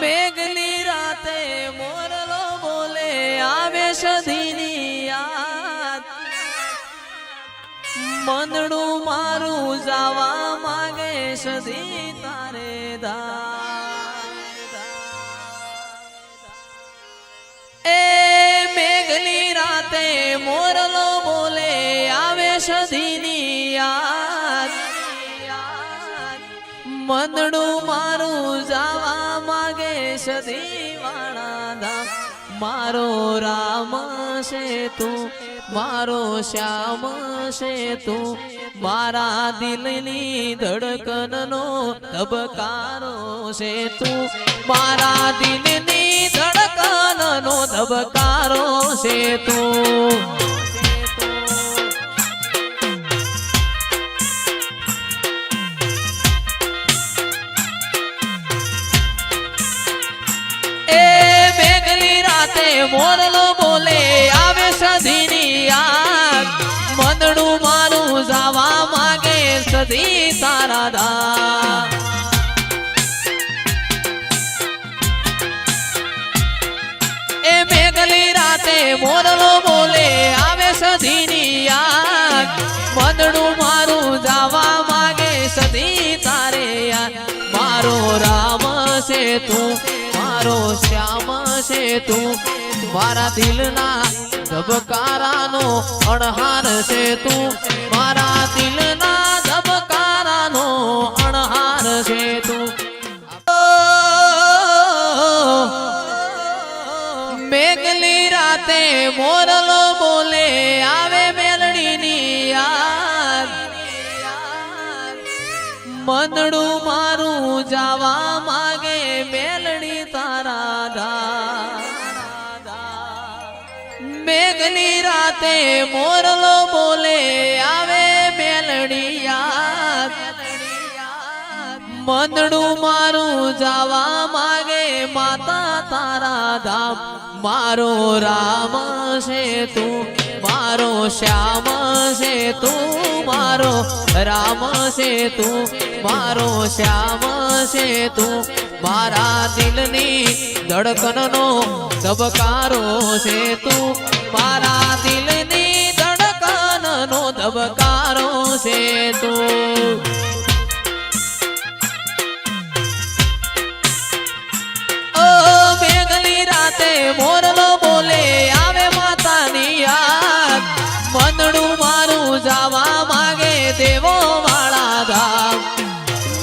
મેઘની રાતે મોરલો બોલે આવે સધીની યાદ મનડું મારું જાવા માંગે સધી તારે એ મેઘની રાતે મોરલો બોલે આવે સધીની યાદ મનડું મારું જાવા માંગે સધી વાળા ધામ મારો રામ છે તું મારો શ્યામ છે તું મારા દિલની ધડકનનો ધબકારો છે તું મારા દિલની ધડકનનો ધબકારો છે તું મોરલો બોલે આવે સધીની યાદ મનડું મારું જાવા માંગે સધી તારા દા એ મેઘલી રાતે મોરલો બોલે આવે સધીની યાદ મનડું મારું જાવા માંગે સધી તારે યાદ મારો રામ છે તું મારો શ્યામ છે તું મારા દિલના ધબકારાનો અણહાર છે તું મારા દિલના ધબકારાનો અણહાર છે તું મેઘલી રાતે મોરલો બોલે આવે મેલડીની યાદ મનડું મારું જાવા માંગે મેલડી તારા દા મેઘની રાતે મોરલો બોલે આવે મેલડી યાદ મનડું મારું જાવા માંગે માતા તારા ધામ મારો રામ છે તું મારો શ્યામ છે તું મારો રામ છે તું મારો શ્યામ છે તું મારા દિલની ધડકનનો ધબકારો છે તું મારા દિલની ધડકનનો ધબકારો છે તું ઓ મેઘલી રાતે મોરલો બોલે આવે માતાની યાદ મનડું મારું જાવા માંગે દેવો વાળા ધામ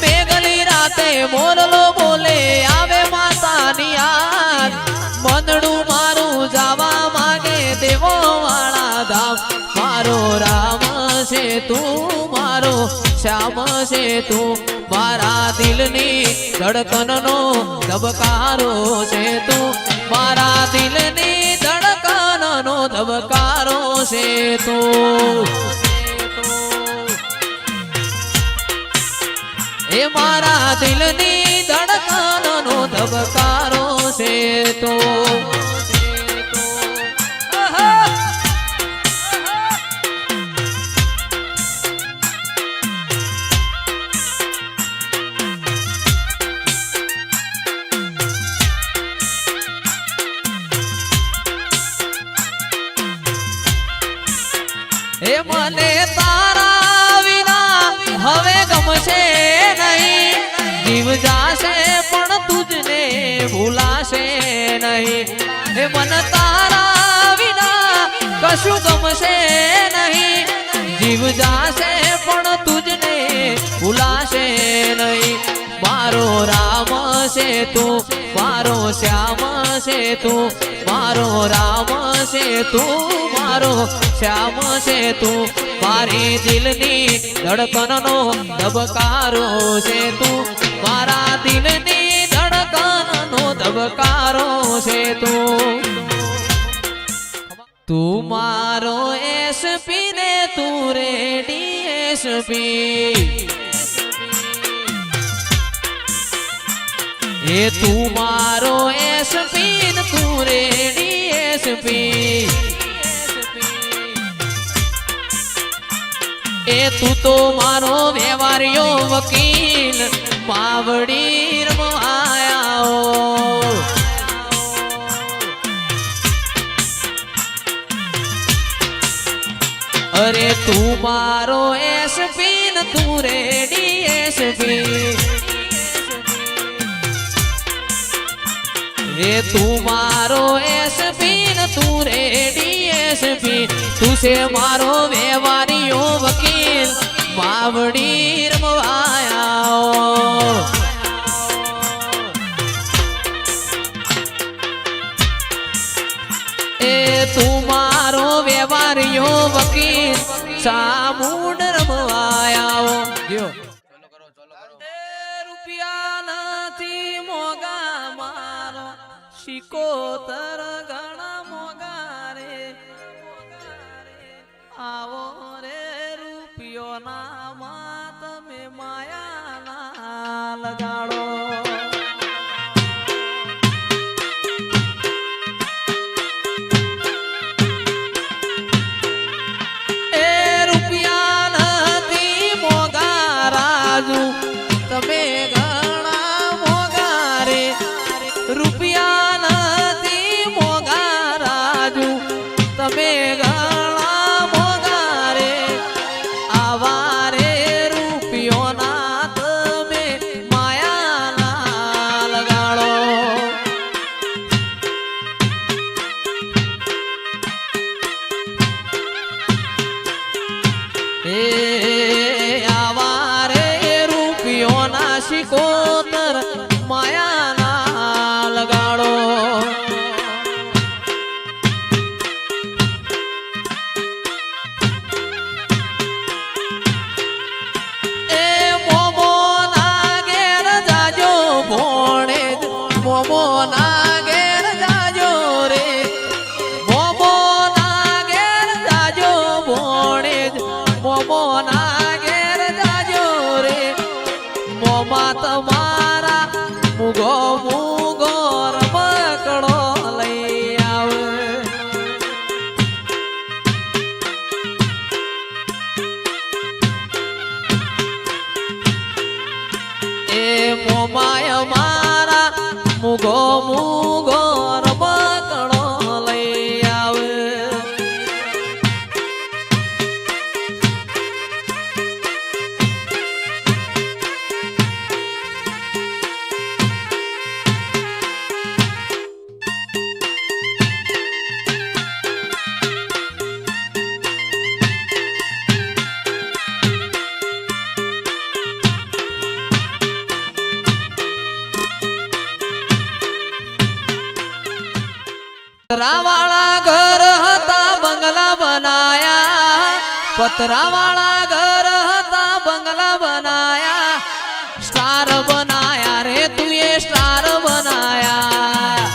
મેઘલી રાતે મોરલો બોલે આવે માતાની યાદ મનડું મારું જાવા માંગે દેવો વાળા ધામ મારો રામ છે તું મારો શ્યામ છે તું મારા દિલની ધડકનનો ધબકારો છે તું મારા દિલની ધડકનનો ધબકારો છે તું એ મારા દિલની ધડકનનો ધબકારો છે તું એ મને તારા વિના હવે ગમશે નહીં જીવ જાશે પણ તુજને ભૂલાશે નહીં એ મન તારા વિના કશું ગમશે નહીં જીવ જાશે પણ તુજને ભૂલાશે નહીં મારો રામ છે તું મારો શ્યામ છે તું મારો રામ છે તું મારો શ્યામ છે તું મારી દિલની ધડકનનો ધબકારો છે તું મારા દિલની ધડકનનો ધબકારો છે તું તું મારો એસપી ને તું રેડી એસપી એ તું મારો એસપી ને તું રેડી એસપી એ તું તો મારો વ્યવહારિયો વકીલ માવડી રમવાયા અરે તું મારો એસપી ન તું રેડી એસપી એ તું મારો એસપી ન તું રેડી એસપી તું છે મારો વ્યવહારિયો વકીલ માવડી રમવાયા એ તું મારો વ્યવહારિયો વકીલ સામુંડ રમવાયા રૂપિયા નથી મોગા મારો શિકોતર ઘણા મોગા રે આવો રે રૂપિયો ના માં તમે માયા ના લગાડો શિકોતર માયા ના લગાડો એ મોમો ના ઘેર જાજો ભોણે મોમો ના ઘેર જાજો રે મોમો ના ઘેર જાજો ભોણે મોમો ના ઘેર જાજો રે મોમાં તમારા મુગો મુગો રમકડો લઈ આવે એ મોમાય મારા મુગો મુગો રમકડો લઈ આવે પતરાવાળા ઘર હતા બંગલા બનાયા પતરાવાળા ઘર હતા બંગલા બનાયા સ્ટાર બનાયા રે તું એ સ્ટાર બનાયા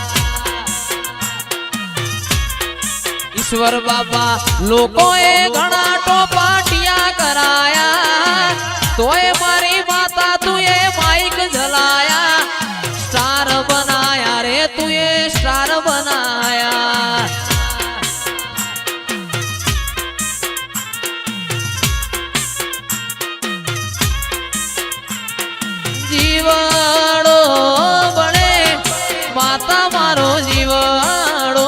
ઈશ્વર બાબા લોકોએ ઘણા ટોપાટિયા કરાયા તોય મારી માતા તું એ માઈક જલાયા સ્ટાર બનાયા રે તું એ સ્ટાર બનાયા જીવાડો બળે માતા મારો જીવાડો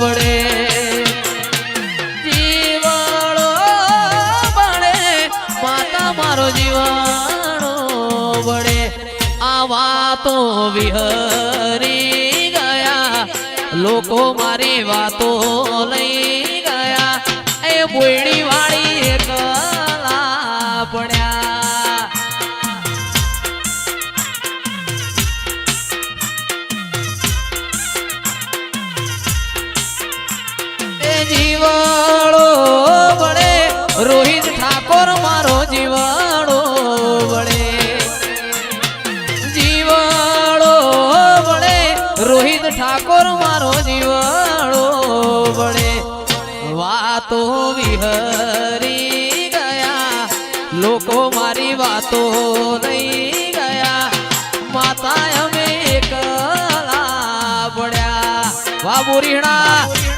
બળે જીવાડો બળે માતા મારો જીવાડો બળે આવા તો વિહરી ગયા લોકો મારી વાતો લઈ ગયા એ બોયડી વાળી એકલા પડ્યા એ જીવાડો બળે રોહિત ઠાકોર મારો જીવાડો બળે જીવાડો બળે રોહિત ઠાકોર મારો જીવાડો બળે વાતો વિહરી ગયા લોકો મારી વાતો લઈ ગયા માતા અમે એકલા પડ્યા વાહ બોરીણા